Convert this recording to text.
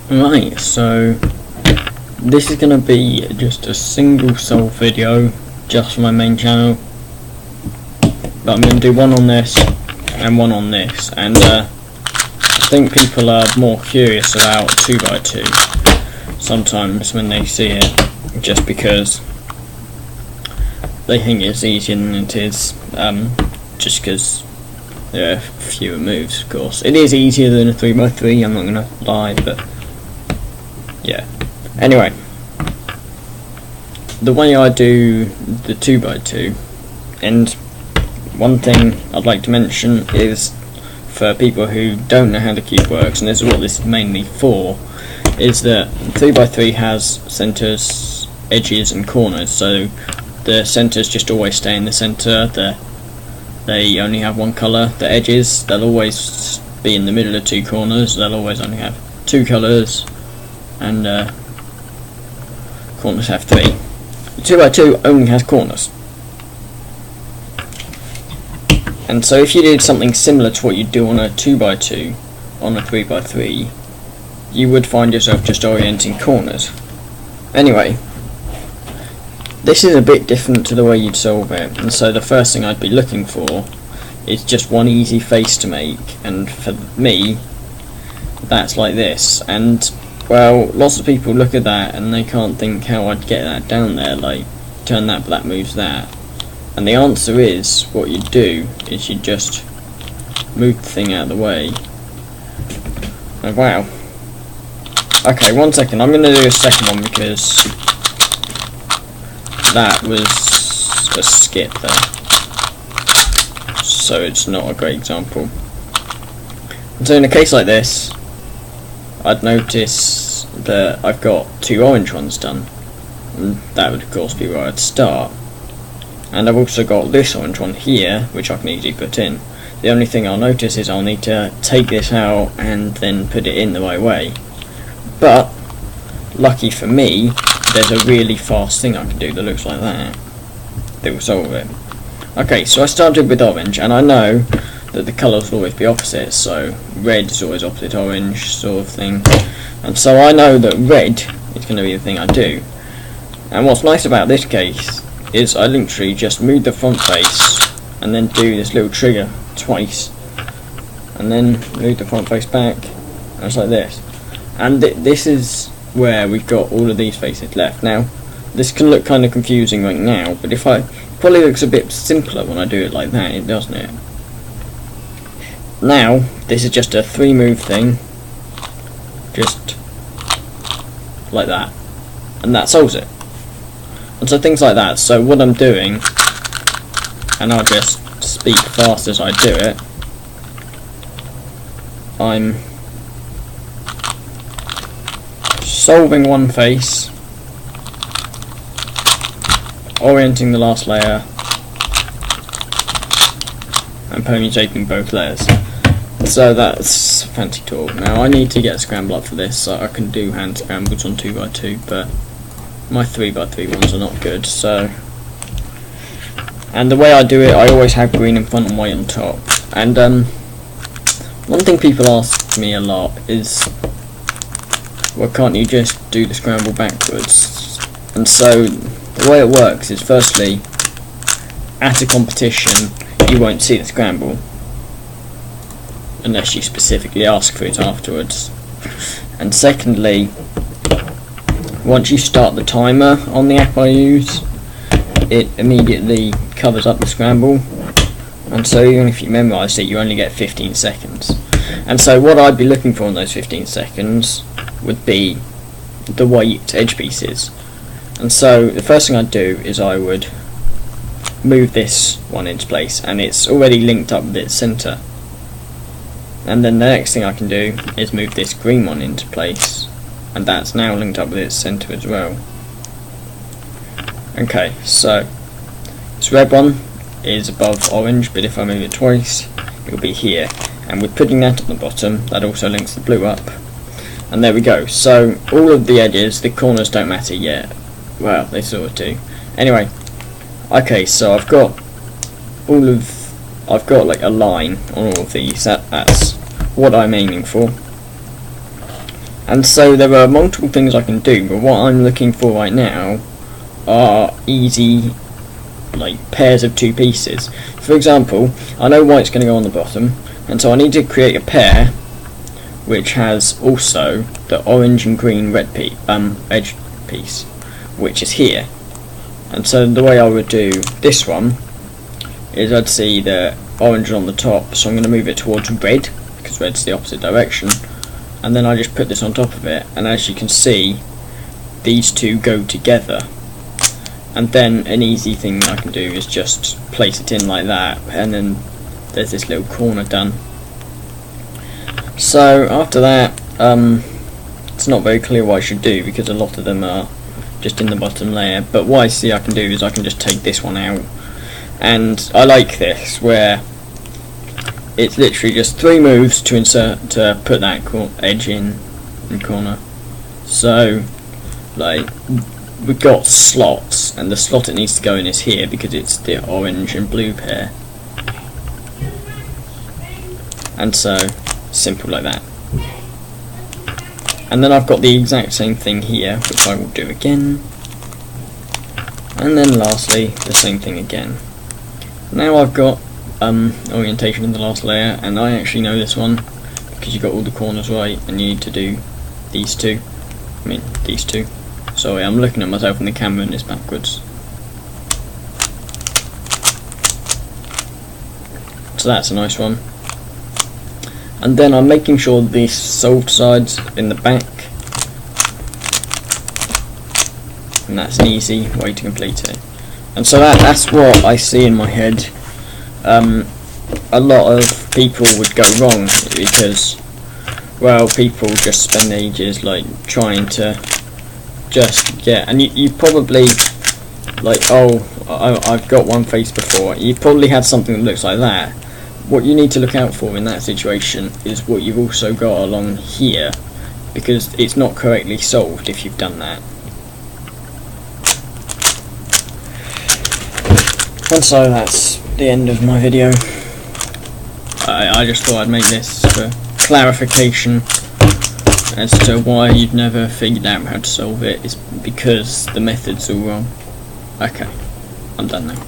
Right, so this is going to be just a single solve video just for my main channel, but I'm going to do one on this and one on this, and I think people are more curious about 2x2 sometimes when they see it, just because they think it's easier than it is, just because there are fewer moves. Of course it is easier than a 3x3, I'm not going to lie, but yeah. Anyway, the way I do the 2x2, and one thing I'd like to mention is, for people who don't know how the cube works, and this is what this is mainly for, is that 3x3 has centres, edges and corners, so the centres just always stay in the centre, they only have one colour. The edges, they'll always be in the middle of two corners, they'll always only have two colours, and corners have three. The 2x2 only has corners. And so if you did something similar to what you do on a 2x2, on a 3x3, you would find yourself just orienting corners. Anyway, this is a bit different to the way you'd solve it, and so the first thing I'd be looking for is just one easy face to make, and for me, that's like this. And well, lots of people look at that and they can't think how I'd get that down there, like turn that but that moves that. And the answer is, what you do is you just move the thing out of the way. Oh wow. Okay, 1 second, I'm going to do a second one because that was a skip there, so it's not a great example. And so in a case like this, I'd notice that I've got two orange ones done, and that would of course be where I'd start. And I've also got this orange one here, which I can easily put in. The only thing I'll notice is I'll need to take this out and then put it in the right way. But, lucky for me, there's a really fast thing I can do that looks like that. That will solve it. Okay, so I started with orange, and I know that the colours will always be opposite, so red is always opposite orange, sort of thing. And so I know that red is going to be the thing I do. And what's nice about this case is I literally just move the front face and then do this little trigger twice, and then move the front face back, and it's like this. And this is where we've got all of these faces left. Now, this can look kind of confusing right now, but probably looks a bit simpler when I do it like that, doesn't it? Now, this is just a 3-move thing, just like that, and that solves it. And so things like that. So what I'm doing, and I'll just speak fast as I do it, I'm solving one face, orienting the last layer, and permutating both layers. So that's fancy talk. Now I need to get a scramble up for this, so I can do hand scrambles on 2x2, but my 3x3 ones are not good. So, and the way I do it, I always have green in front and white on top. And one thing people ask me a lot is, well, can't you just do the scramble backwards? And so the way it works is, firstly, at a competition you won't see the scramble unless you specifically ask for it afterwards. And secondly, once you start the timer on the app I use, it immediately covers up the scramble, and so even if you memorise it, you only get 15 seconds. And so what I'd be looking for in those 15 seconds would be the white edge pieces. And so the first thing I'd do is I would move this one into place, and it's already linked up with its centre. And then the next thing I can do is move this green one into place, and that's now linked up with its centre as well. Okay, so this red one is above orange, but if I move it twice, it'll be here. And with putting that at the bottom, that also links the blue up. And there we go. So all of the edges, the corners don't matter yet. Well, they sort of do. Anyway, okay, so I've got like a line on all of these. That's what I'm aiming for. And so there are multiple things I can do, but what I'm looking for right now are easy, like, pairs of two pieces. For example, I know white's going to go on the bottom, and so I need to create a pair which has also the orange and green edge piece, which is here. And so the way I would do this one is I'd see the orange on the top, so I'm going to move it towards red, because red's the opposite direction, and then I just put this on top of it, and as you can see, these two go together. And then an easy thing I can do is just place it in like that, and then there's this little corner done. So after that, it's not very clear what I should do, because a lot of them are just in the bottom layer, but what I see I can do is I can just take this one out, and I like this where it's literally just 3 moves to put that edge in the corner. So like, we've got slots, and the slot it needs to go in is here because it's the orange and blue pair, and so simple like that. And then I've got the exact same thing here, which I will do again, and then lastly the same thing again. Now I've got orientation in the last layer, and I actually know this one because you got all the corners right, and you need to do these two. Sorry, I'm looking at myself in the camera and it's backwards. So that's a nice one. And then I'm making sure the solved side's in the back, and that's an easy way to complete it. And so that's what I see in my head. A lot of people would go wrong because, well, people just spend ages like trying to just get, and you probably like, oh, I've got one face before. You've probably had something that looks like that. What you need to look out for in that situation is what you've also got along here, because it's not correctly solved if you've done that. And so that's the end of my video. I just thought I'd make this for clarification as to why you've never figured out how to solve it. It's because the method's all wrong. Okay, I'm done now.